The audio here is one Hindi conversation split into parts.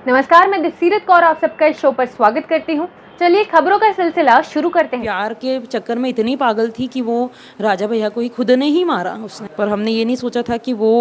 नमस्कार, मैं दिलसीरत कौर आप सबका इस शो पर स्वागत करती हूँ। चलिए खबरों का सिलसिला शुरू करते हैं। प्यार के चक्कर में इतनी पागल थी कि वो राजा भैया को ही खुद ने ही मारा उसने। पर हमने ये नहीं सोचा था कि वो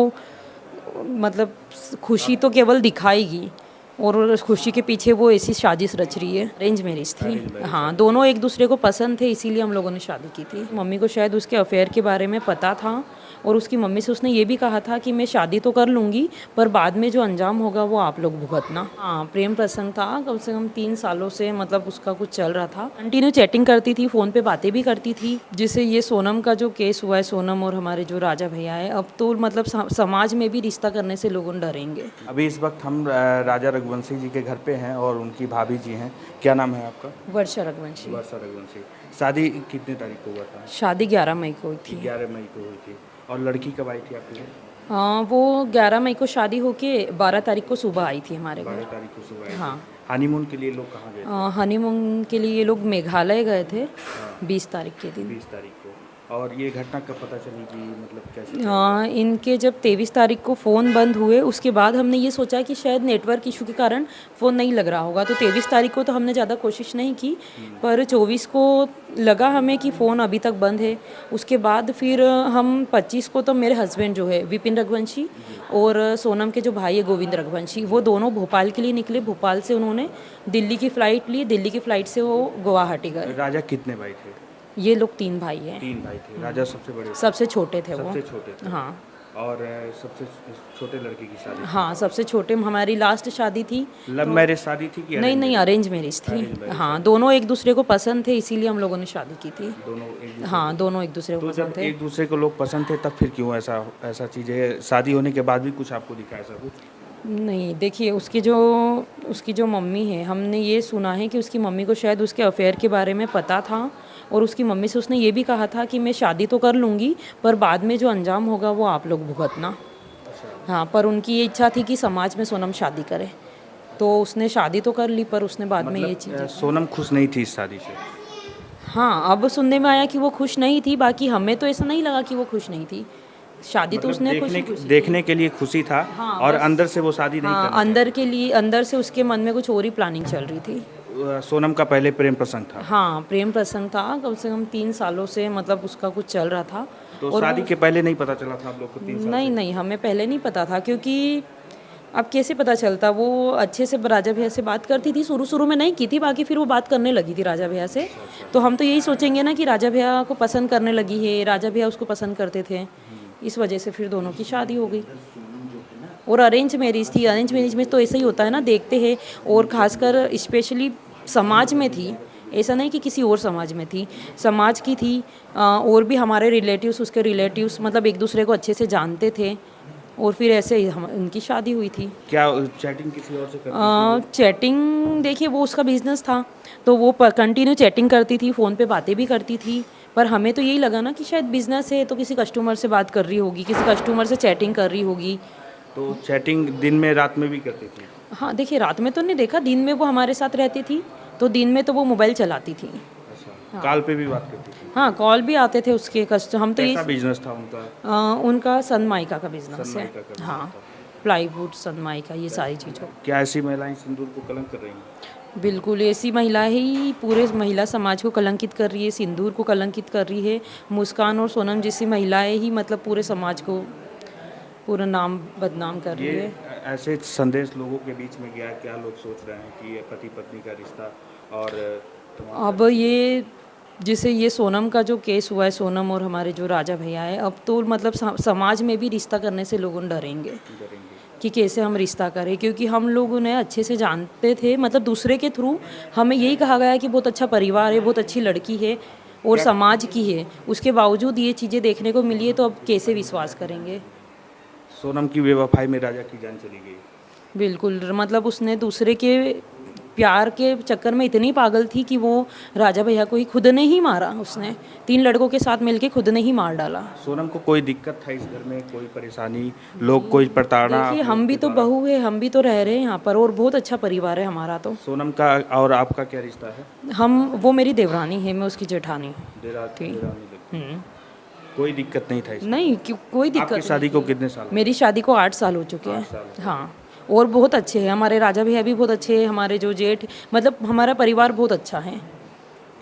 मतलब खुशी तो केवल दिखाएगी और उस खुशी के पीछे वो ऐसी साजिश रच रही है। अरेंज मैरिज थी। हाँ, दोनों एक दूसरे को पसंद थे, इसीलिए हम लोगों ने शादी की थी। मम्मी को शायद उसके अफेयर के बारे में पता था और उसकी मम्मी से उसने ये भी कहा था कि मैं शादी तो कर लूँगी पर बाद में जो अंजाम होगा वो आप लोग भुगतना। हाँ, प्रेम प्रसंग था। कम से कम 3 सालों से मतलब उसका कुछ चल रहा था। कंटिन्यू चैटिंग करती थी, फ़ोन पे बातें भी करती थी। जिससे ये सोनम का जो केस हुआ है, सोनम और हमारे जो राजा भैया है, अब तो मतलब समाज में भी रिश्ता करने से लोग डरेंगे। अभी इस वक्त हम राजा रघुवंशी जी के घर पे हैं और उनकी भाभी जी हैं। क्या नाम है आपका? वर्षा रघुवंशी। वर्षा रघुवंशी। शादी कितने तारीख को हुआ था? शादी 11 मई को हुई थी। 11 मई को हुई थी। और लड़की कब आई थी आपके घर? हाँ, वो 11 मई को शादी होके 12 तारीख को सुबह आई थी हमारे 12 घर। तारीख को सुबह आई थी। हाँ। हनीमून के लिए लोग कहाँ गए थे? हनीमून के लिए ये लोग मेघालय गए थे 20 तारीख के दिन। 20 तारीख को। और ये घटना कब पता चली कि मतलब कैसे? इनके जब 23 तारीख को फ़ोन बंद हुए उसके बाद हमने ये सोचा कि शायद नेटवर्क इशू के कारण फ़ोन नहीं लग रहा होगा, तो 23 तारीख को तो हमने ज़्यादा कोशिश नहीं की। पर 24 को लगा हमें कि फ़ोन अभी तक बंद है। उसके बाद फिर हम 25 को तो मेरे हस्बैंड जो है विपिन रघुवंशी और सोनम के जो भाई है गोविंद रघुवंशी, वो दोनों भोपाल के लिए निकले। भोपाल से उन्होंने दिल्ली की फ़्लाइट ली, दिल्ली की फ़्लाइट से वो गुवाहाटी गए। राजा कितने भाई थे? ये लोग 3 भाई हैं। 3 भाई थे। राजा सबसे बड़े थे? सबसे छोटे थे वो। सबसे छोटे थे। हाँ। और सबसे छोटे लड़के की शादी? हाँ, सबसे छोटे हमारी लास्ट शादी थी। लव मैरिज शादी थी कि नहीं, अरेंज मैरिज थी। हाँ, दोनों एक दूसरे को पसंद थे, इसीलिए हम लोगों ने शादी की थी। दोनों एक दूसरे को तो पसंद जब थे। एक दूसरे को लोग पसंद थे तब फिर क्यों ऐसा चीज़ है? शादी होने के बाद भी कुछ आपको दिखा ऐसा कुछ? नहीं, देखिए उसकी जो मम्मी है, हमने ये सुना है कि उसकी मम्मी को शायद उसके अफेयर के बारे में पता था और उसकी मम्मी से उसने ये भी कहा था कि मैं शादी तो कर लूँगी पर बाद में जो अंजाम होगा वो आप लोग भुगतना। हाँ, पर उनकी ये इच्छा थी कि समाज में सोनम शादी करे, तो उसने शादी तो कर ली पर उसने बाद में ये चीज़ें। सोनम खुश नहीं थी इस शादी से? हाँ, अब सुनने में आया कि वो खुश नहीं थी, बाकी हमें तो ऐसा नहीं लगा कि वो खुश नहीं थी। शादी तो उसने देखने के लिए खुशी था। हाँ, और अंदर से वो शादी नहीं हाँ, अंदर से उसके मन में कुछ और ही प्लानिंग चल रही थी। सोनम का पहले प्रेम प्रसंग था? हाँ, प्रेम प्रसंग था। कम से कम 3 सालों से मतलब उसका कुछ चल रहा था। तो और शादी के पहले नहीं पता चला था आप लोग को? 3 साल नहीं, हमें पहले नहीं पता था, क्योंकि अब कैसे पता चलता। वो अच्छे से राजा भैया से बात करती थी, शुरू में नहीं की थी, बाकी फिर वो बात करने लगी थी राजा भैया से। तो हम तो यही सोचेंगे ना कि राजा भैया को पसंद करने लगी है, राजा भैया उसको पसंद करते थे, इस वजह से फिर दोनों की शादी हो गई। और अरेंज मैरिज थी। अरेंज मैरिज में तो ऐसा ही होता है ना, देखते हैं। और ख़ासकर स्पेशली समाज में थी, ऐसा नहीं कि किसी और समाज में थी, समाज की थी। और भी हमारे रिलेटिव्स, उसके रिलेटिव्स मतलब एक दूसरे को अच्छे से जानते थे और फिर ऐसे ही उनकी शादी हुई थी। क्या चैटिंग किसी और से करती थी? चैटिंग देखिए वो उसका बिजनेस था तो वो कंटिन्यू चैटिंग करती थी, फ़ोन पे बातें भी करती थी। पर हमें तो यही लगा ना कि शायद बिजनेस है तो किसी कस्टमर से बात कर रही होगी, किसी कस्टमर से चैटिंग कर रही होगी। तो चैटिंग दिन में रात में भी करती थी? हाँ, देखिए रात में तो नहीं देखा, दिन में वो हमारे साथ रहती थी, तो दिन में तो वो मोबाइल चलाती थी। अच्छा। कॉल पे भी बात करती थी? हाँ, कॉल भी आते थे उसके हम तो कैसा बिजनेस था उनका? उनका सनमाइका का बिजनेस है। सनमाइका का हाँ, business था। प्लाईवुड, सनमाइका, ये सारी चीज़ों। क्या ऐसी महिलाएं सिंदूर को कलंक कर रही हैं? बिल्कुल, ऐसी महिलाएं ही पूरे महिला समाज को कलंकित कर रही है, सिंदूर को कलंकित कर रही है। मुस्कान और सोनम जैसी महिलाएं ही मतलब पूरे समाज को पूरा नाम बदनाम कर रही है। ऐसे संदेश लोगों के बीच में गया, क्या लोग सोच रहे हैं कि ये पति पत्नी का रिश्ता और अब ये जैसे ये सोनम का जो केस हुआ है, सोनम और हमारे जो राजा भैया है, अब तो मतलब समाज में भी रिश्ता करने से लोग डरेंगे कि कैसे हम रिश्ता करें, क्योंकि हम लोग उन्हें अच्छे से जानते थे। मतलब दूसरे के थ्रू हमें यही कहा गया कि बहुत अच्छा परिवार है, बहुत अच्छी लड़की है और समाज की है, उसके बावजूद ये चीज़ें देखने को मिली है, तो अब कैसे विश्वास करेंगे। सोनम की बेवफाई में राजा की जान चली गई? बिल्कुल, मतलब उसने दूसरे के प्यार के चक्कर में इतनी पागल थी कि वो राजा भैया को ही खुद ने ही मारा। उसने 3 लड़कों के साथ मिलके खुद ने ही मार डाला। सोनम को कोई दिक्कत था इस घर में, कोई परेशानी, लोग कोई प्रताड़ना? देखिए हम भी तो बहू है, हम भी तो रह रहे हैं यहाँ पर और बहुत अच्छा परिवार है हमारा। तो सोनम का और आपका क्या रिश्ता है? वो मेरी देवरानी है, मैं उसकी जेठानी थी। कोई दिक्कत नहीं था इसमें? नहीं, कोई दिक्कत आपकी शादी को कितने साल? मेरी शादी को 8 साल हो चुके हैं। हाँ, और बहुत अच्छे हैं, हमारे राजा भैया भी बहुत अच्छे हैं, हमारे जो जेठ मतलब हमारा परिवार बहुत अच्छा है।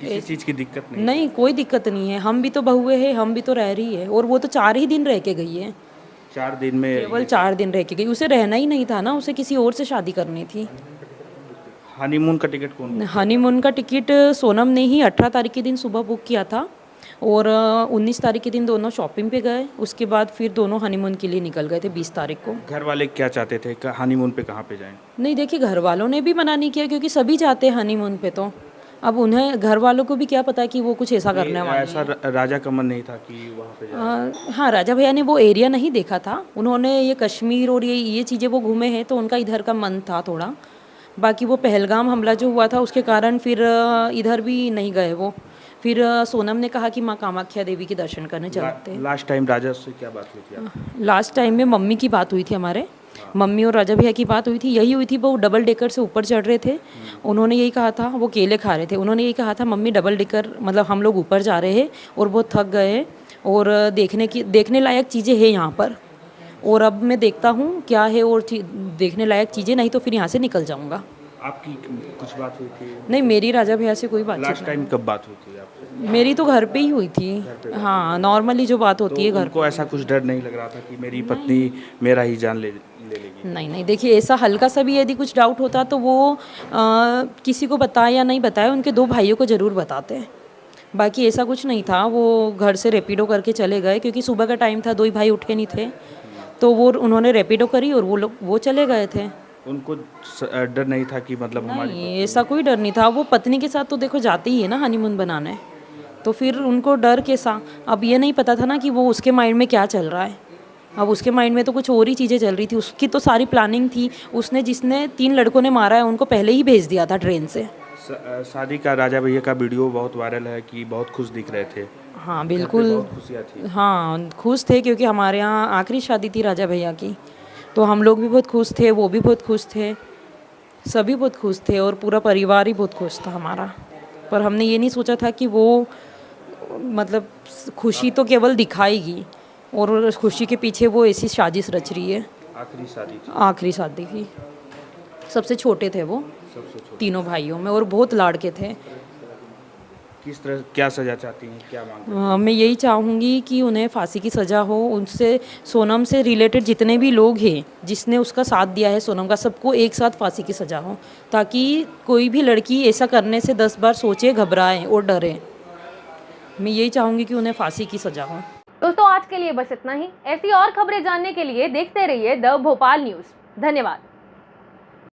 किसी चीज़ की दिक्कत नहीं? नहीं कोई दिक्कत नहीं है, हम भी तो बहुए हैं, हम भी तो रह रही है। और वो तो 4 ही दिन रह के गई है, 4 दिन में? केवल 4 दिन रह के गई, उसे रहना ही नहीं था ना, उसे किसी और से शादी करनी थी। हनीमून का टिकट कौन? हनीमून का टिकट सोनम ने ही 18 तारीख के दिन सुबह बुक किया था और 19 तारीख के दिन दोनों शॉपिंग पे गए, उसके बाद फिर दोनों हनीमून के लिए निकल गए थे 20 तारीख को। घर वाले क्या चाहते थे, हनीमून पे कहाँ पे जाएं? नहीं देखिए, घर वालों ने भी मना नहीं किया क्योंकि सभी जाते हैं हनीमून पे, तो अब उन्हें घर वालों को भी क्या पता कि वो कुछ ऐसा करने वाले ऐसा राजा का मन नहीं था कि वहाँ पे जाए? हाँ, राजा भैया ने वो एरिया नहीं देखा था, उन्होंने ये कश्मीर और ये चीज़ें वो घूमे हैं, तो उनका इधर का मन था थोड़ा। बाकी वो पहलगाम हमला जो हुआ था उसके कारण फिर इधर भी नहीं गए वो। फिर सोनम ने कहा कि माँ कामाख्या देवी के दर्शन करने चलते हैं। लास्ट टाइम राजा से क्या बात हुई थी आपकी? लास्ट टाइम में मम्मी की बात हुई थी, हमारे मम्मी और राजा भैया की बात हुई थी, यही हुई थी। वो डबल डेकर से ऊपर चढ़ रहे थे, उन्होंने यही कहा था, वो केले खा रहे थे, उन्होंने यही कहा था मम्मी डबल डेकर मतलब हम लोग ऊपर जा रहे हैं और बहुत थक गए हैं और देखने लायक चीज़ें हैं यहाँ पर, और अब मैं देखता हूँ क्या है और देखने लायक चीज़ें, नहीं तो फिर यहाँ से निकल जाऊँगा। आपकी कुछ बात हुई थी? नहीं, मेरी राजा भैया से कोई बात लास्ट टाइम कब बात हुई थी आपसे? मेरी तो घर पे ही हुई थी। हाँ, नॉर्मली जो बात होती है घर। उनको ऐसा कुछ डर नहीं लग रहा था कि मेरी पत्नी मेरा ही जान ले लेगी? नहीं नहीं, देखिए ऐसा हल्का सा भी यदि कुछ डाउट होता तो वो किसी को बताए या नहीं बताए, उनके 2 भाइयों को ज़रूर बताते हैं। बाकी ऐसा कुछ नहीं था, वो घर से रैपिडो करके चले गए क्योंकि सुबह का टाइम था, 2 ही भाई उठे नहीं थे, तो वो उन्होंने रैपिडो करी और वो चले गए थे। उनको डर नहीं था कि मतलब हमारी? नहीं, ऐसा कोई डर नहीं था, वो पत्नी के साथ तो देखो जाते ही है ना हनीमून बनाने, तो फिर उनको डर कैसा। अब ये नहीं पता था ना कि वो उसके माइंड में क्या चल रहा है, अब उसके माइंड में तो कुछ और ही चीज़ें चल रही थी, उसकी तो सारी प्लानिंग थी। उसने जिसने 3 लड़कों ने मारा है उनको पहले ही भेज दिया था ट्रेन से। शादी का राजा भैया का वीडियो बहुत वायरल है कि बहुत खुश दिख रहे थे। हाँ बिल्कुल, बहुत खुशियाँ थी। हाँ खुश थे क्योंकि हमारे यहाँ आखिरी शादी थी राजा भैया की, तो हम लोग भी बहुत खुश थे, वो भी बहुत खुश थे, सभी बहुत खुश थे और पूरा परिवार ही बहुत खुश था हमारा। पर हमने ये नहीं सोचा था कि वो मतलब खुशी तो केवल दिखाएगी और उस खुशी के पीछे वो ऐसी साजिश रच रही है। आखिरी शादी थी? आखिरी शादी थी, सबसे छोटे थे वो सबसे छोटे तीनों भाइयों में और बहुत लाड़के थे। किस तरह क्या सजा चाहती हैं, क्या मांगती हैं? मैं यही चाहूँगी कि उन्हें फांसी की सज़ा हो, उनसे सोनम से रिलेटेड जितने भी लोग हैं जिसने उसका साथ दिया है सोनम का, सबको एक साथ फांसी की सज़ा हो, ताकि कोई भी लड़की ऐसा करने से 10 बार सोचे, घबराए और डरे। मैं यही चाहूँगी कि उन्हें फांसी की सज़ा हो। दोस्तों आज के लिए बस इतना ही। ऐसी और खबरें जानने के लिए देखते रहिए द भोपाल न्यूज़। धन्यवाद।